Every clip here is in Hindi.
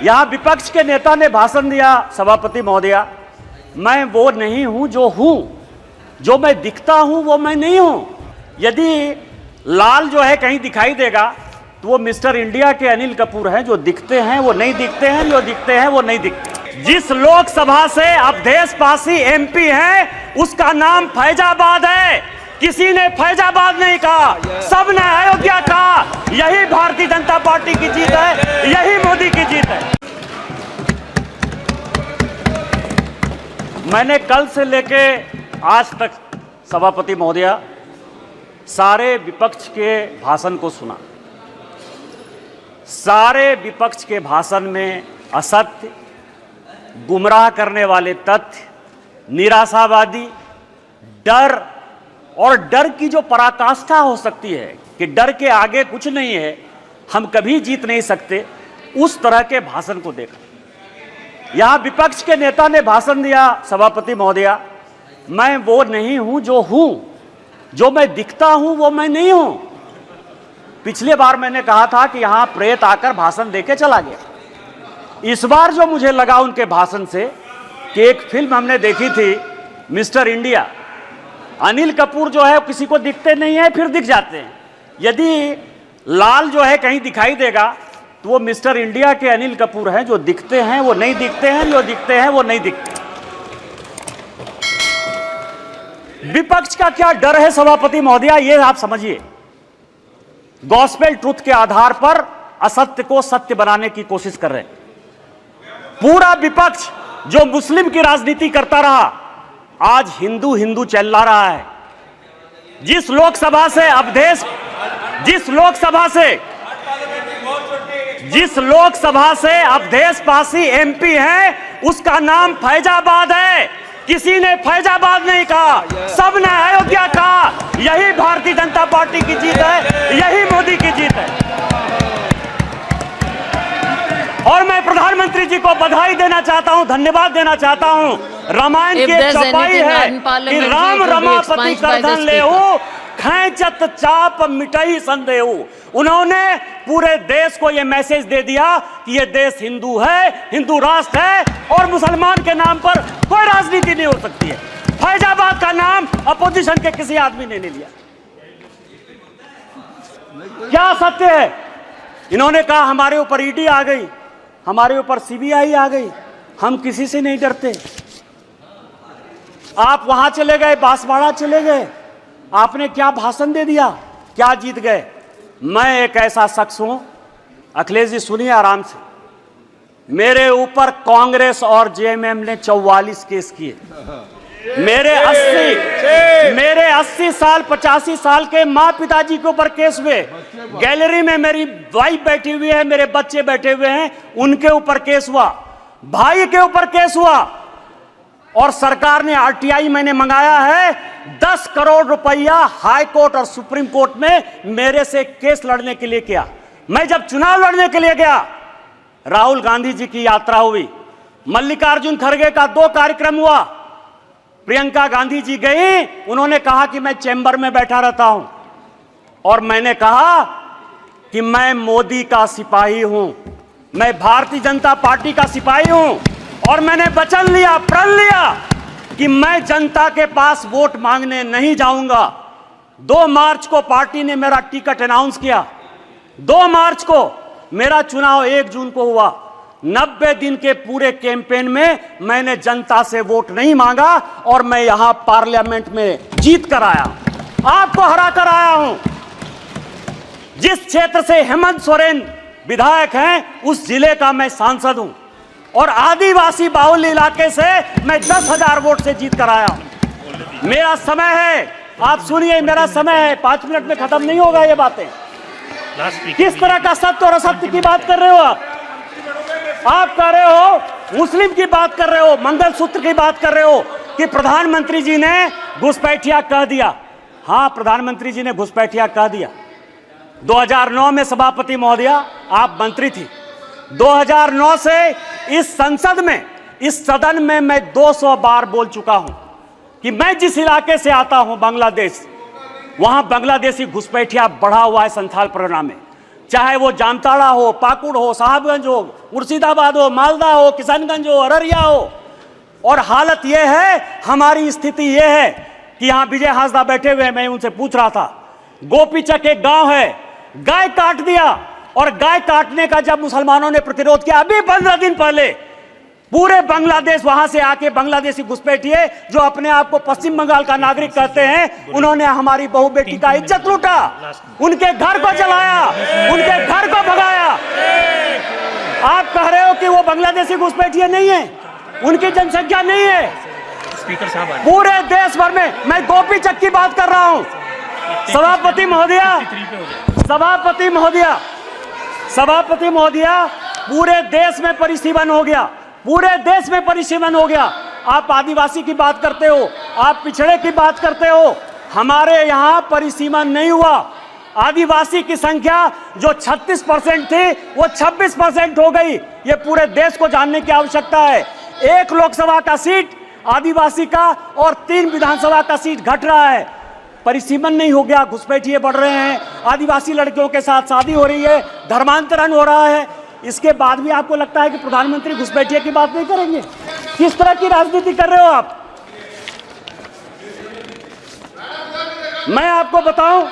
यहाँ विपक्ष के नेता ने भाषण दिया, सभापति महोदया, मैं वो नहीं हूं जो हूं, जो मैं दिखता हूं वो मैं नहीं हूं। यदि लाल जो है कहीं दिखाई देगा तो वो मिस्टर इंडिया के अनिल कपूर हैं, जो दिखते हैं वो नहीं दिखते हैं, जो दिखते हैं वो नहीं दिखते। जिस लोकसभा से अवधेशपासी एमपी हैं उसका नाम फैजाबाद है। किसी ने फैजाबाद नहीं कहा, सबने अयोध्या कहा। यही भारतीय जनता पार्टी की जीत है, यही मोदी की जीत है। मैंने कल से लेके आज तक सभापति महोदया सारे विपक्ष के भाषण को सुना। सारे विपक्ष के भाषण में असत्य, गुमराह करने वाले तथ्य, निराशावादी, डर और डर की जो पराकाष्ठा हो सकती है कि डर के आगे कुछ नहीं है, हम कभी जीत नहीं सकते, उस तरह के भाषण को देखा। यहां विपक्ष के नेता ने भाषण दिया, सभापति महोदया, मैं वो नहीं हूं जो हूं, जो मैं दिखता हूं वो मैं नहीं हूं। पिछले बार मैंने कहा था कि यहां प्रेत आकर भाषण देके चला गया। इस बार जो मुझे लगा उनके भाषण से कि एक फिल्म हमने देखी थी मिस्टर इंडिया, अनिल कपूर जो है किसी को दिखते नहीं है, फिर दिख जाते हैं। यदि लाल जो है कहीं दिखाई देगा तो वो मिस्टर इंडिया के अनिल कपूर हैं, जो दिखते हैं वो नहीं दिखते हैं, जो दिखते हैं वो नहीं दिखते। विपक्ष का क्या डर है सभापति महोदया, ये आप समझिए। गॉस्पेल ट्रुथ के आधार पर असत्य को सत्य बनाने की कोशिश कर रहे हैं। पूरा विपक्ष जो मुस्लिम की राजनीति करता रहा, आज हिंदू हिंदू चिल्ला रहा है। जिस लोकसभा से अवधेशपासी एमपी हैं उसका नाम फैजाबाद है। किसी ने फैजाबाद नहीं कहा, सबने अयोध्या कहा। यही भारतीय जनता पार्टी की जीत है, यही मोदी की जीत है। और मैं प्रधानमंत्री जी को बधाई देना चाहता हूं, धन्यवाद देना चाहता हूं। रामायण की एक चौपाई है कि राम रमापति करधन लेहु, खैंचत चाप मिटई संदेहु। उन्होंने पूरे देश को यह मैसेज दे दिया कि यह देश हिंदू है, हिंदू राष्ट्र है और मुसलमान के नाम पर कोई राजनीति नहीं हो सकती है। फैजाबाद का नाम अपोजिशन के किसी आदमी ने नहीं लिया। क्या सत्य है? इन्होंने कहा हमारे ऊपर ईडी आ गई, हमारे ऊपर सीबीआई आ गई, हम किसी से नहीं डरते। आप वहां चले गए, बांसवाड़ा चले गए, आपने क्या भाषण दे दिया, क्या जीत गए? मैं एक ऐसा शख्स हूं, अखिलेश जी सुनिए आराम से, मेरे ऊपर कांग्रेस और जेएमएम ने 44 केस किए। मेरे 80 साल 85 साल के माँ पिताजी के ऊपर केस हुए। गैलरी में मेरी वाइफ बैठी हुई है, मेरे बच्चे बैठे हुए हैं, उनके ऊपर केस हुआ, भाई के ऊपर केस हुआ। और सरकार ने आरटीआई मैंने मंगाया है, 10 करोड़ रुपया हाई कोर्ट और सुप्रीम कोर्ट में मेरे से केस लड़ने के लिए किया। मैं जब चुनाव लड़ने के लिए गया, राहुल गांधी जी की यात्रा हुई, मल्लिकार्जुन खड़गे का 2 कार्यक्रम हुआ, प्रियंका गांधी जी गई, उन्होंने कहा कि मैं चैम्बर में बैठा रहता हूं और मैंने कहा कि मैं मोदी का सिपाही हूं, मैं भारतीय जनता पार्टी का सिपाही हूं और मैंने वचन लिया, प्रण लिया कि मैं जनता के पास वोट मांगने नहीं जाऊंगा। 2 मार्च को पार्टी ने मेरा टिकट अनाउंस किया, 2 मार्च को मेरा चुनाव 1 जून को हुआ। 90 दिन के पूरे कैंपेन में मैंने जनता से वोट नहीं मांगा और मैं यहां पार्लियामेंट में जीत कर आया, आपको हरा कर आया हूं। जिस क्षेत्र से हेमंत सोरेन विधायक हैं उस जिले का मैं सांसद हूं और आदिवासी बाहुल इलाके से मैं 10,000 वोट से जीत कर आया हूं। मेरा समय है, आप सुनिए, मेरा समय है, 5 मिनट में खत्म नहीं होगा ये बातें। किस तरह का सत्य और असत्य की बात कर रहे हो आप कह रहे हो, मुस्लिम की बात कर रहे हो, मंगलसूत्र की बात कर रहे हो कि प्रधानमंत्री जी ने घुसपैठिया कह दिया। हां, प्रधानमंत्री जी ने घुसपैठिया कह दिया। 2009 में सभापति महोदया आप मंत्री थी। 2009 से इस संसद में, इस सदन में मैं 200 बार बोल चुका हूं कि मैं जिस इलाके से आता हूं बांग्लादेश, वहां बांग्लादेशी घुसपैठिया बढ़ा हुआ है संथाल परगना में। चाहे वो जामताड़ा हो, पाकुड़ हो, साहबगंज हो, मुर्शिदाबाद हो, मालदा हो, किशनगंज हो, अररिया हो। और हालत यह है, हमारी स्थिति यह है कि यहां विजय हांसदा बैठे हुए, मैं उनसे पूछ रहा था, गोपीचक एक गांव है, गाय काट दिया, और गाय काटने का जब मुसलमानों ने प्रतिरोध किया, अभी 15 दिन पहले पूरे बांग्लादेश वहां से आके बांग्लादेशी घुसपैठिए जो अपने आप को पश्चिम बंगाल का नागरिक कहते हैं, उन्होंने हमारी बहू बेटी का इज्जत लूटा, उनके घर को जलाया, उनके घर को भगाया। आप कह रहे हो कि वो बांग्लादेशी घुसपैठिए नहीं है, उनकी जनसंख्या नहीं है। स्पीकर साहब, पूरे देश भर में, मैं गोपीचक की बात कर रहा हूं। सभापति महोदया, सभापति महोदया, सभापति महोदया, पूरे देश में परिसीमन हो गया, पूरे देश में परिसीमन हो गया। आप आदिवासी की बात करते हो, आप पिछड़े की बात करते हो, हमारे यहां परिसीमन नहीं हुआ। आदिवासी की संख्या जो 36% थी वो 26% हो गई। ये पूरे देश को जानने की आवश्यकता है। 1 लोकसभा का सीट आदिवासी का और 3 विधानसभा का सीट घट रहा है। परिसीमन नहीं हो गया, घुसपैठिए बढ़ रहे हैं, आदिवासी लड़कियों के साथ शादी हो रही है, धर्मांतरण हो रहा है। इसके बाद भी आपको लगता है कि प्रधानमंत्री घुसपैठिए की बात नहीं करेंगे? किस तरह की राजनीति कर रहे हो आप? मैं आपको बताऊं,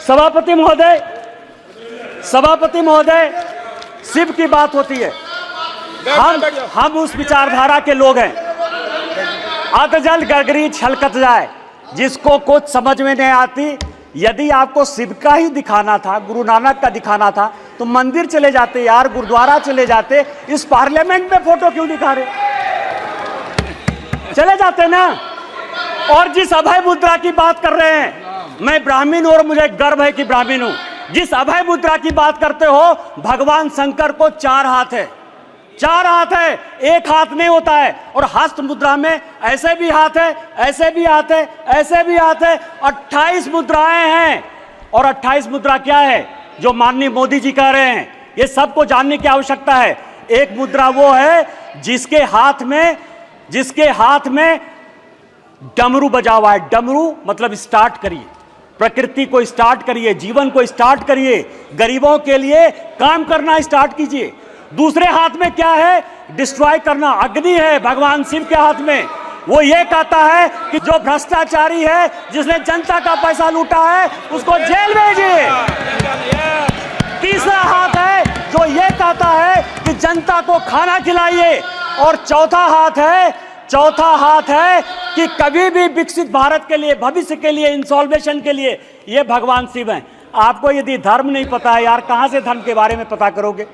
सभापति महोदय, सभापति महोदय, शिव की बात होती है, हम उस विचारधारा के लोग हैं। अधजल गगरी छलकत जाए, जिसको कुछ समझ में नहीं आती। यदि आपको शिव का ही दिखाना था, गुरु नानक का दिखाना था, तो मंदिर चले जाते यार, गुरुद्वारा चले जाते। इस पार्लियामेंट में फोटो क्यों दिखा रहे? चले जाते ना। और जिस अभय मुद्रा की बात कर रहे हैं, मैं ब्राह्मण हूं और मुझे गर्व है कि ब्राह्मण हूं। जिस अभय मुद्रा की बात करते हो, भगवान शंकर को 4 हाथ है, 4 हाथ है, 1 हाथ नहीं होता है। और हस्त मुद्रा में ऐसे भी हाथ है, ऐसे भी हाथ है, ऐसे भी हाथ है, 28 मुद्राएं हैं। और 28 मुद्रा क्या है जो माननीय मोदी जी कह रहे हैं, ये सबको जानने की आवश्यकता है। एक मुद्रा वो है जिसके हाथ में डमरू बजा हुआ है। डमरू मतलब स्टार्ट करिए, प्रकृति को स्टार्ट करिए, जीवन को स्टार्ट करिए, गरीबों के लिए काम करना स्टार्ट कीजिए। दूसरे हाथ में क्या है? डिस्ट्रॉय करना, अग्नि है भगवान शिव के हाथ में। वो ये कहता है कि जो भ्रष्टाचारी है, जिसने जनता का पैसा लूटा है, उसको जेल भेजिए। तीसरा हाथ है जो ये कहता है कि जनता को खाना खिलाइए। और चौथा हाथ है कि कभी भी विकसित भारत के लिए, भविष्य के लिए, इंसॉल्वेशन के लिए, ये भगवान शिव हैं। आपको यदि धर्म नहीं पता है यार, कहां से धर्म के बारे में पता करोगे?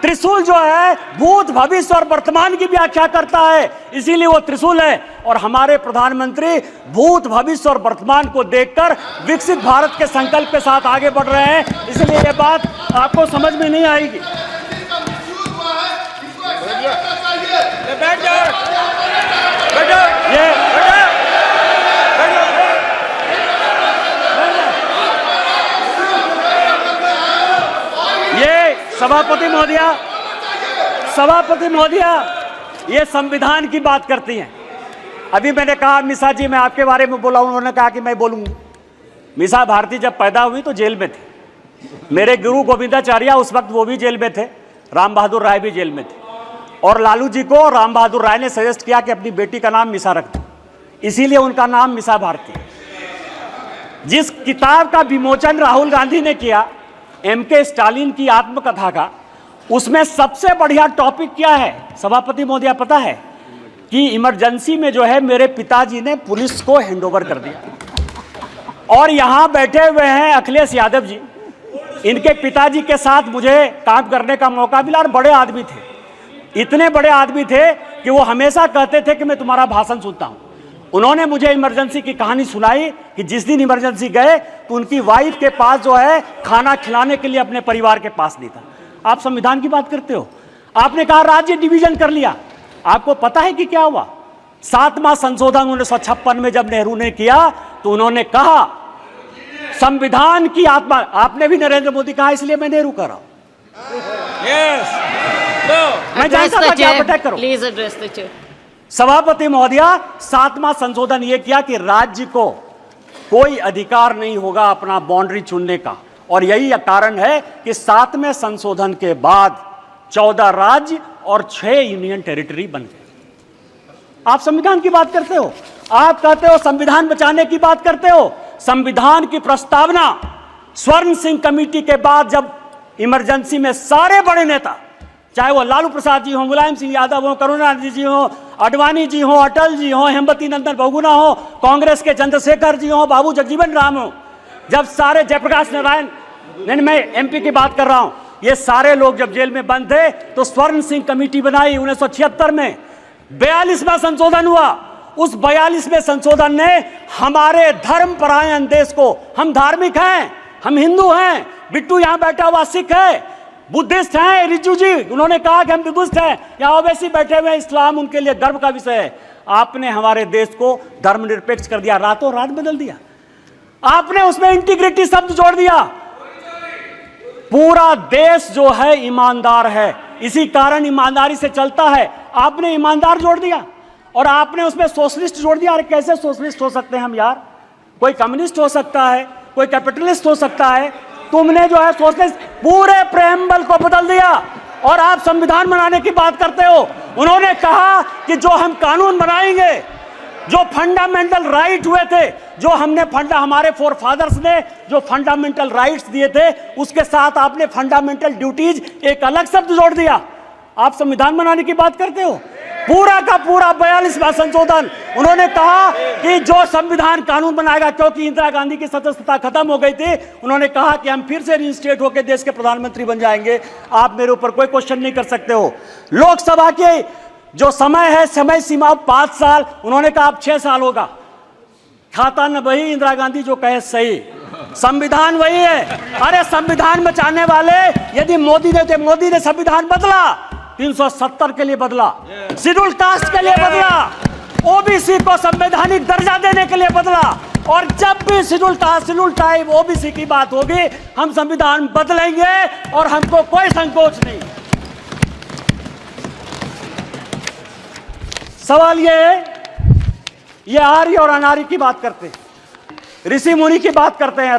त्रिशूल जो है भूत, भविष्य और वर्तमान की व्याख्या करता है, इसीलिए वो त्रिशूल है। और हमारे प्रधानमंत्री भूत, भविष्य और वर्तमान को देखकर विकसित भारत के संकल्प के साथ आगे बढ़ रहे हैं, इसलिए ये बात आपको समझ में नहीं आएगी। सभापति महोदया, ये संविधान की बात करती हैं। अभी मैंने कहा मिसा जी, मैं आपके बारे में बोला, उन्होंने कहा कि मैं बोलूंगा। मिसा भारती जब पैदा हुई तो जेल में थे। मेरे गुरु गोविंदाचार्य उस वक्त वो भी जेल में थे, राम बहादुर राय भी जेल में थे। और लालू जी को राम बहादुर राय ने सजेस्ट किया कि अपनी बेटी का नाम मिसा रख दो, इसीलिए उनका नाम मिसा भारती। जिस किताब का विमोचन राहुल गांधी ने किया, MK स्टालिन की आत्मकथा का, उसमें सबसे बढ़िया टॉपिक क्या है सभापति महोदया पता है? कि इमरजेंसी में जो है मेरे पिताजी ने पुलिस को हैंडओवर कर दिया। और यहां बैठे हुए हैं अखिलेश यादव जी, इनके पिताजी के साथ मुझे काम करने का मौका मिला। और बड़े आदमी थे, इतने बड़े आदमी थे कि वो हमेशा कहते थे कि मैं तुम्हारा भाषण सुनता हूं। उन्होंने मुझे इमरजेंसी की कहानी सुनाई कि जिस दिन इमरजेंसी गए तो उनकी वाइफ के पास जो है खाना खिलाने के लिए अपने परिवार के पास नहीं था। आप संविधान की बात करते हो, आपने कहा राज्य डिवीजन कर लिया। आपको पता है कि क्या हुआ? 7वां संशोधन 1956 में जब नेहरू ने किया तो उन्होंने कहा संविधान की आत्मा, आपने भी नरेंद्र मोदी कहा, इसलिए मैं नेहरू कर रहा हूं। मैं जानता था कि आप अटैक करो। Please address the chair. सभापति महोदया, 7वां संशोधन यह किया कि राज्य को कोई अधिकार नहीं होगा अपना बाउंड्री चुनने का। और यही कारण है कि 7वें संशोधन के बाद 14 राज्य और 6 यूनियन टेरिटरी बन गए। आप संविधान की बात करते हो, आप कहते हो संविधान बचाने की बात करते हो। संविधान की प्रस्तावना स्वर्ण सिंह कमेटी के बाद जब इमरजेंसी में सारे बड़े नेता, चाहे वो लालू प्रसाद जी हो, मुलायम सिंह यादव हो, करुणानिधि जी हो, आडवाणी जी हो, अटल जी हो, हेमवती नंदन बहुगुणा हो, कांग्रेस के चंद्रशेखर जी हो, बाबू जगजीवन राम हो, जब सारे जयप्रकाश नारायण, नहीं मैं एमपी की बात कर रहा हूं, ये सारे लोग जब जेल में बंद थे तो स्वर्ण सिंह कमेटी बनाई 1976 में। 42वां संशोधन हुआ। उस 42वें संशोधन ने हमारे धर्मपरायण देश को, हम धार्मिक हैं, हम हिंदू हैं, बिट्टू यहां बैठा हुआ सिख है, बुद्धिस्ट हैं, रिजू जी उन्होंने कहा कि हम बुद्धिस्ट हैं, यहां ओवैसी बैठे हुए हैं, इस्लाम उनके लिए गर्व का विषय है। आपने हमारे देश को धर्मनिरपेक्ष कर दिया, रातों रात बदल दिया। आपने उसमें इंटीग्रिटी शब्द जोड़ दिया। पूरा देश जो है ईमानदार है, इसी कारण ईमानदारी से चलता है। आपने ईमानदार जोड़ दिया और आपने उसमें सोशलिस्ट जोड़ दिया। अरे कैसे सोशलिस्ट हो सकते हैं हम यार? कोई कम्युनिस्ट हो सकता है, कोई कैपिटलिस्ट हो सकता है, तुमने जो है सोशलिस्ट पूरे प्रेम्बल को बदल दिया और आप संविधान बनाने की बात करते हो। उन्होंने कहा कि जो हम कानून बनाएंगे, जो फंडामेंटल राइट हुए थे, जो हमने हमारे फोर फादर्स ने जो फंडामेंटल राइट्स दिए थे, उसके साथ आपने फंडामेंटल ड्यूटीज एक अलग शब्द जोड़ दिया। आप संविधान बनाने की बात करते हो। पूरा का पूरा 42वां संशोधन, उन्होंने कहा कि जो संविधान कानून बनाएगा, क्योंकि इंदिरा गांधी की सदस्यता खत्म हो गई थी, उन्होंने कहा कि हम फिर से रिइंस्टेट होकर देश के प्रधानमंत्री बन जाएंगे। आप मेरे ऊपर कोई क्वेश्चन नहीं कर सकते हो। लोकसभा के जो समय है, समय सीमा 5 साल, उन्होंने कहा अब 6 साल होगा। खाता न वही, इंदिरा गांधी जो कहे सही, संविधान वही है। अरे संविधान बचाने वाले, यदि मोदी ने संविधान बदला, 370 के लिए बदला, शेड्यूल कास्ट के लिए बदला, ओबीसी को संवैधानिक दर्जा देने के लिए बदला, और जब भी शेड्यूल टाइप ओबीसी की बात होगी, हम संविधान बदलेंगे और हमको कोई संकोच नहीं। सवाल ये है, ये आर्य और अनार्य की बात करते हैं, ऋषि मुनि की बात करते हैं।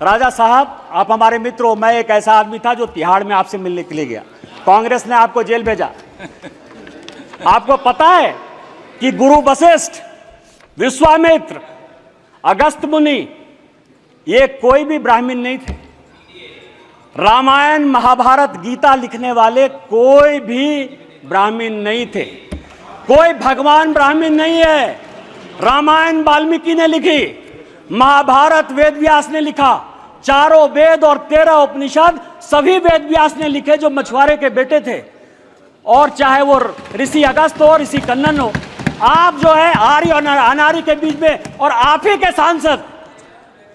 राजा साहब, आप हमारे मित्र हो। मैं एक ऐसा आदमी था जो तिहाड़ में आपसे मिलने के लिए गया, कांग्रेस ने आपको जेल भेजा। आपको पता है कि गुरु वशिष्ठ, विश्वामित्र, अगस्त मुनि, ये कोई भी ब्राह्मण नहीं थे। रामायण, महाभारत, गीता लिखने वाले कोई भी ब्राह्मण नहीं थे। कोई भगवान ब्राह्मण नहीं है। रामायण वाल्मीकि ने लिखी, महाभारत वेद व्यास ने लिखा, चारों वेद और 13 उपनिषद सभी वेद व्यास ने लिखे, जो मछुआरे के बेटे थे। और चाहे वो ऋषि अगस्त हो, ऋषि कन्नन हो, आप जो है आर्य और अनार्य के बीच में, और आप ही के सांसद,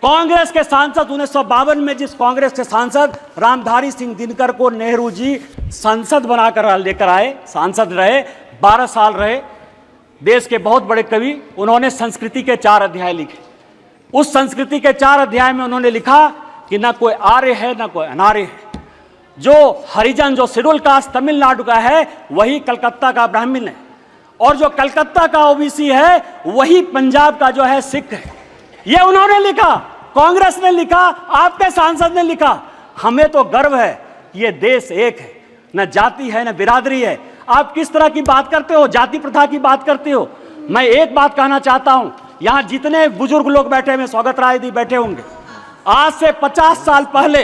कांग्रेस के सांसद 1952 में जिस कांग्रेस के सांसद रामधारी सिंह दिनकर को नेहरू जी संसद बनाकर लेकर आए, सांसद रहे, 12 साल रहे, देश के बहुत बड़े कवि, उन्होंने संस्कृति के 4 अध्याय लिखे। उस संस्कृति के 4 अध्याय में उन्होंने लिखा कि ना कोई आर्य है ना कोई अनार्य है। जो हरिजन, जो शेड्यूल कास्ट तमिलनाडु का है, वही कलकत्ता का ब्राह्मण है, और जो कलकत्ता का ओबीसी है, वही पंजाब का जो है सिख है। ये उन्होंने लिखा, कांग्रेस ने लिखा, आपके सांसद ने लिखा। हमें तो गर्व है, ये देश एक है, न जाति है न बिरादरी है। आप किस तरह की बात करते हो, जाति प्रथा की बात करते हो। मैं एक बात कहना चाहता हूं, यहां जितने बुजुर्ग लोग बैठे हुए, स्वागत राय जी बैठे होंगे, आज से 50 साल पहले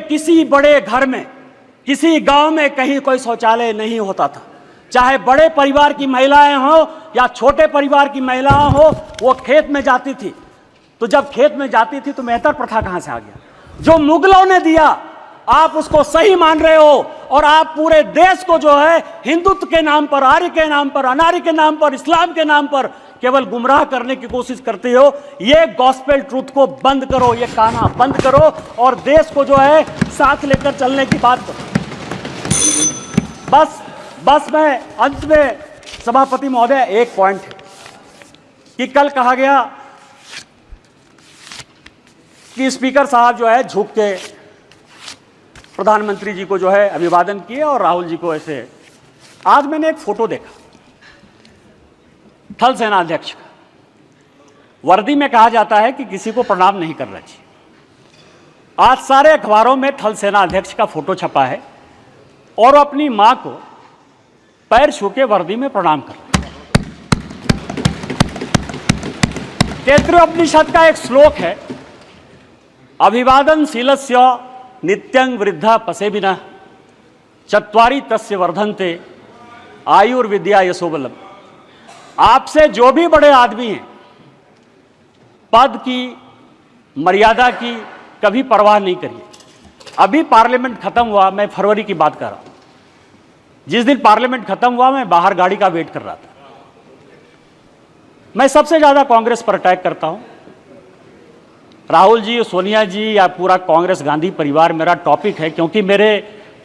किसी बड़े घर में, किसी गांव में कहीं कोई शौचालय नहीं होता था। चाहे बड़े परिवार की महिलाएं हो या छोटे परिवार की महिलाएं हो, वो खेत में जाती थी। तो जब खेत में जाती थी तो मेहतर प्रथा कहां से आ गया? जो मुगलों ने दिया, आप उसको सही मान रहे हो, और आप पूरे देश को जो है हिंदुत्व के नाम पर, आर्य के नाम पर, अनार्य के नाम पर, इस्लाम के नाम पर केवल गुमराह करने की कोशिश करते हो। ये गॉस्पेल ट्रूथ को बंद करो, ये कहना बंद करो, और देश को जो है साथ लेकर चलने की बात करो। बस मैं अंत में, सभापति महोदय, एक पॉइंट है कि कल कहा गया कि स्पीकर साहब जो है झुक के प्रधानमंत्री जी को जो है अभिवादन किए और राहुल जी को ऐसे। आज मैंने एक फोटो देखा थल सेनाध्यक्ष का, वर्दी में कहा जाता है कि किसी को प्रणाम नहीं करना चाहिए। आज सारे अखबारों में थल सेना अध्यक्ष का फोटो छपा है और वो अपनी मां को पैर छू के वर्दी में प्रणाम कर रहे हैं। तैत्तिरीयोपनिषद का एक श्लोक है, अभिवादनशीलस्य नित्यं वृद्धा पसेबिनः चत्वारि तस्य वर्धन्ते आयुर्विद्या यशोबलम। आपसे जो भी बड़े आदमी हैं, पद की, मर्यादा की कभी परवाह नहीं करिए। अभी पार्लियामेंट खत्म हुआ, मैं फरवरी की बात कर रहा हूं, जिस दिन पार्लियामेंट खत्म हुआ मैं बाहर गाड़ी का वेट कर रहा था। मैं सबसे ज्यादा कांग्रेस पर अटैक करता हूं, राहुल जी, सोनिया जी या पूरा कांग्रेस गांधी परिवार मेरा टॉपिक है, क्योंकि मेरे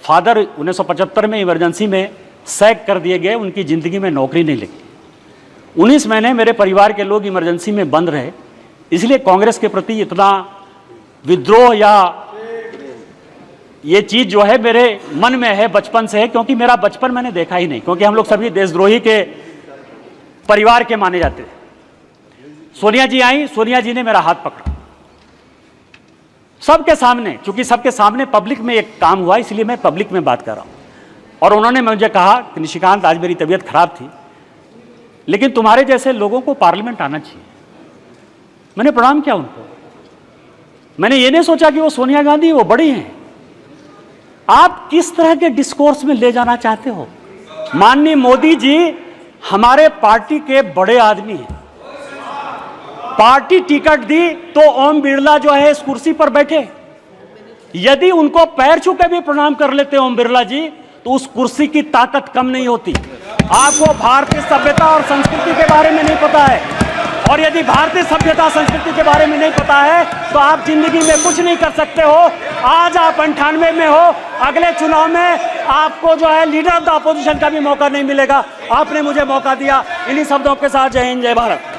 फादर 1975 में इमरजेंसी में सैक कर दिए गए, उनकी जिंदगी में नौकरी नहीं लगी। 19 महीने मेरे परिवार के लोग इमरजेंसी में बंद रहे, इसलिए कांग्रेस के प्रति इतना विद्रोह या ये चीज जो है मेरे मन में है, बचपन से है, क्योंकि मेरा बचपन मैंने देखा ही नहीं, क्योंकि हम लोग सभी देशद्रोही के परिवार के माने जाते थे। सोनिया जी आई, सोनिया जी ने मेरा हाथ पकड़ा सबके सामने, क्योंकि सबके सामने पब्लिक में एक काम हुआ, इसलिए मैं पब्लिक में बात कर रहा हूं। और उन्होंने मुझे कहा कि निशिकांत, आज मेरी तबीयत खराब थी, लेकिन तुम्हारे जैसे लोगों को पार्लियामेंट आना चाहिए। मैंने प्रणाम किया उनको। मैंने ये नहीं सोचा कि वो सोनिया गांधी, वो बड़ी हैं। आप किस तरह के डिस्कोर्स में ले जाना चाहते हो? माननीय मोदी जी हमारे पार्टी के बड़े आदमी हैं। पार्टी टिकट दी तो ओम बिरला जो है इस कुर्सी पर बैठे। यदि उनको पैर छू के भी प्रणाम कर लेते ओम बिरला जी, तो उस कुर्सी की ताकत कम नहीं होती। आपको भारतीय सभ्यता और संस्कृति के बारे में नहीं पता है, और यदि भारतीय सभ्यता संस्कृति के बारे में नहीं पता है तो आप जिंदगी में कुछ नहीं कर सकते हो। आज आप 98 में हो, अगले चुनाव में आपको जो है लीडर ऑफ द अपोजिशन का भी मौका नहीं मिलेगा। आपने मुझे मौका दिया। इन्हीं शब्दों के साथ जय हिंद, जय भारत।